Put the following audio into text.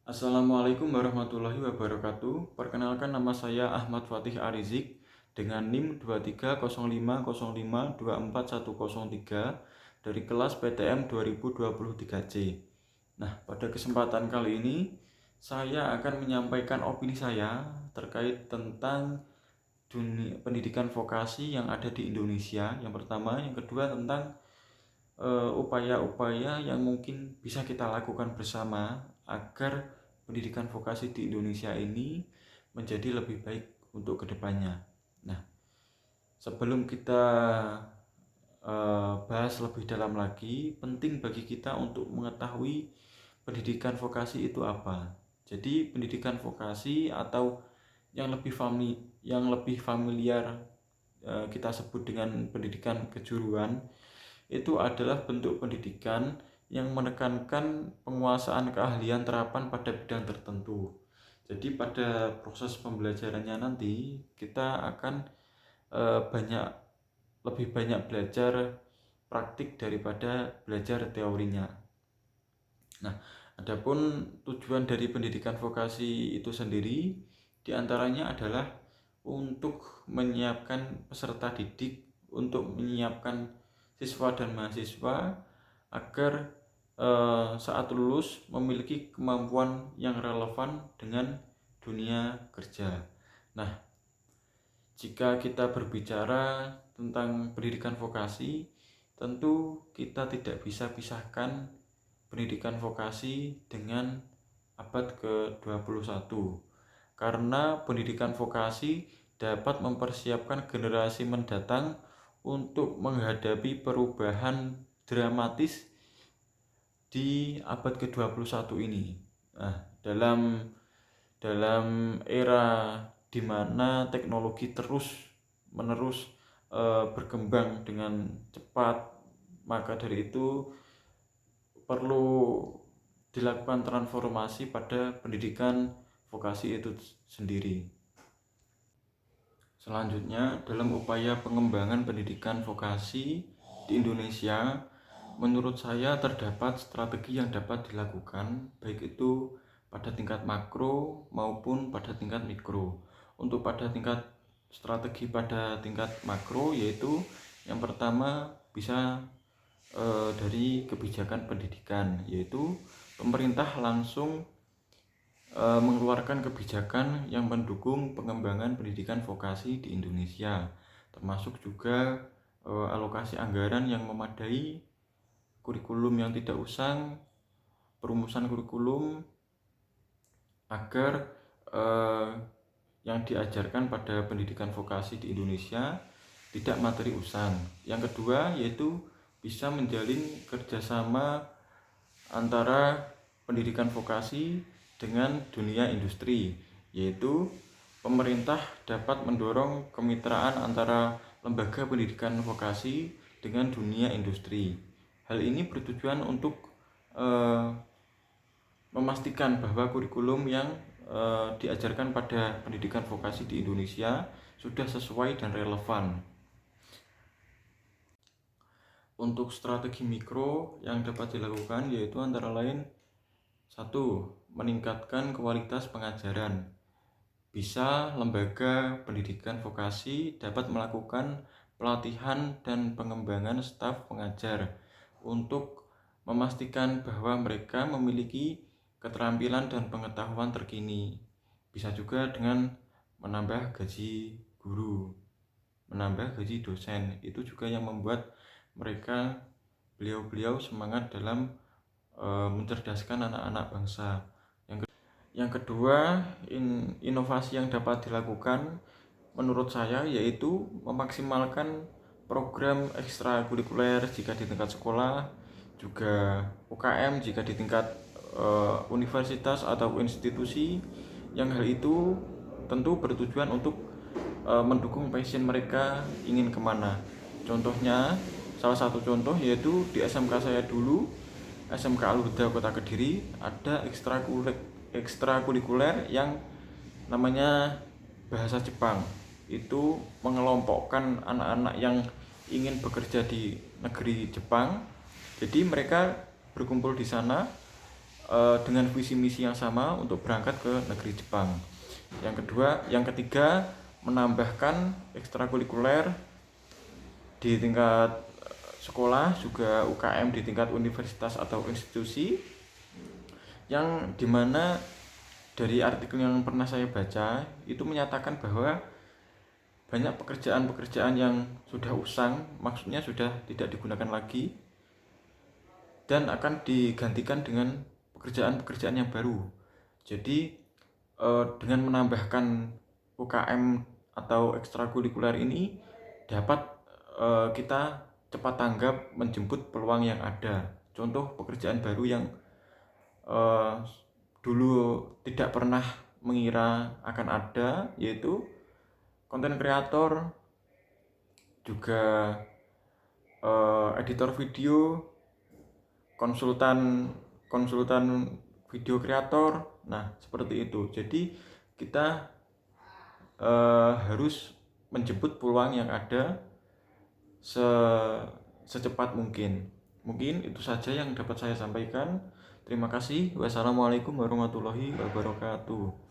Assalamualaikum warahmatullahi wabarakatuh. Perkenalkan, nama saya Ahmad Fatih Arizik dengan NIM 230505241003 dari kelas PTM 2023C. Nah, pada kesempatan kali ini saya akan menyampaikan opini saya terkait tentang dunia pendidikan vokasi yang ada di Indonesia. Yang pertama, yang kedua tentang upaya-upaya yang mungkin bisa kita lakukan bersama agar pendidikan vokasi di Indonesia ini menjadi lebih baik untuk kedepannya. Nah, sebelum kita bahas lebih dalam lagi, penting bagi kita untuk mengetahui pendidikan vokasi itu apa. Jadi pendidikan vokasi atau yang lebih familiar kita sebut dengan pendidikan kejuruan itu adalah bentuk pendidikan yang menekankan penguasaan keahlian terapan pada bidang tertentu. Jadi pada proses pembelajarannya nanti kita akan banyak lebih banyak belajar praktik daripada belajar teorinya. Nah, adapun tujuan dari pendidikan vokasi itu sendiri diantaranya adalah untuk menyiapkan peserta didik, untuk menyiapkan siswa dan mahasiswa agar saat lulus memiliki kemampuan yang relevan dengan dunia kerja. Nah, jika kita berbicara tentang pendidikan vokasi, tentu kita tidak bisa pisahkan pendidikan vokasi dengan abad ke-21. Karena pendidikan vokasi dapat mempersiapkan generasi mendatang untuk menghadapi perubahan dramatis di abad ke-21 ini. Nah, dalam era di mana teknologi terus menerus berkembang dengan cepat, maka dari itu perlu dilakukan transformasi pada pendidikan vokasi itu sendiri. Selanjutnya, dalam upaya pengembangan pendidikan vokasi di Indonesia, menurut saya terdapat strategi yang dapat dilakukan, baik itu pada tingkat makro maupun pada tingkat mikro. Untuk pada tingkat strategi pada tingkat makro, yaitu yang pertama bisa dari kebijakan pendidikan, yaitu pemerintah langsung mengeluarkan kebijakan yang mendukung pengembangan pendidikan vokasi di Indonesia, termasuk juga alokasi anggaran yang memadai, kurikulum yang tidak usang, perumusan kurikulum agar yang diajarkan pada pendidikan vokasi di Indonesia tidak materi usang. Yang kedua yaitu bisa menjalin kerjasama antara pendidikan vokasi dengan dunia industri, yaitu pemerintah dapat mendorong kemitraan antara lembaga pendidikan vokasi dengan dunia industri. Hal ini bertujuan untuk memastikan bahwa kurikulum yang diajarkan pada pendidikan vokasi di Indonesia sudah sesuai dan relevan. Untuk strategi mikro yang dapat dilakukan yaitu antara lain: 1. Meningkatkan kualitas pengajaran. Bisa lembaga pendidikan vokasi dapat melakukan pelatihan dan pengembangan staf pengajar untuk memastikan bahwa mereka memiliki keterampilan dan pengetahuan terkini. Bisa juga dengan menambah gaji guru, menambah gaji dosen. Itu juga yang membuat beliau-beliau semangat dalam mencerdaskan anak-anak bangsa. Yang kedua, inovasi yang dapat dilakukan menurut saya yaitu memaksimalkan program ekstrakurikuler jika di tingkat sekolah, juga UKM jika di tingkat universitas atau institusi, yang hal itu tentu bertujuan untuk mendukung passion mereka ingin kemana. Contohnya, salah satu contoh yaitu di SMK saya dulu, SMK Al-Huda Kota Kediri, ada ekstrakurikuler yang namanya bahasa Jepang. Itu mengelompokkan anak-anak yang ingin bekerja di negeri Jepang. Jadi mereka berkumpul di sana, dengan visi misi yang sama untuk berangkat ke negeri Jepang. Yang ketiga, menambahkan ekstrakurikuler di tingkat sekolah, juga UKM di tingkat universitas atau institusi, yang dimana dari artikel yang pernah saya baca itu menyatakan bahwa banyak pekerjaan-pekerjaan yang sudah usang, maksudnya sudah tidak digunakan lagi, dan akan digantikan dengan pekerjaan-pekerjaan yang baru. Jadi dengan menambahkan UKM atau ekstrakurikuler ini dapat kita cepat tanggap menjemput peluang yang ada. Contoh pekerjaan baru yang dulu tidak pernah mengira akan ada, yaitu konten kreator, juga editor video, konsultan video kreator. Nah, seperti itu. Jadi kita harus menjemput peluang yang ada secepat mungkin. Mungkin itu saja yang dapat saya sampaikan. Terima kasih. Wassalamualaikum warahmatullahi wabarakatuh.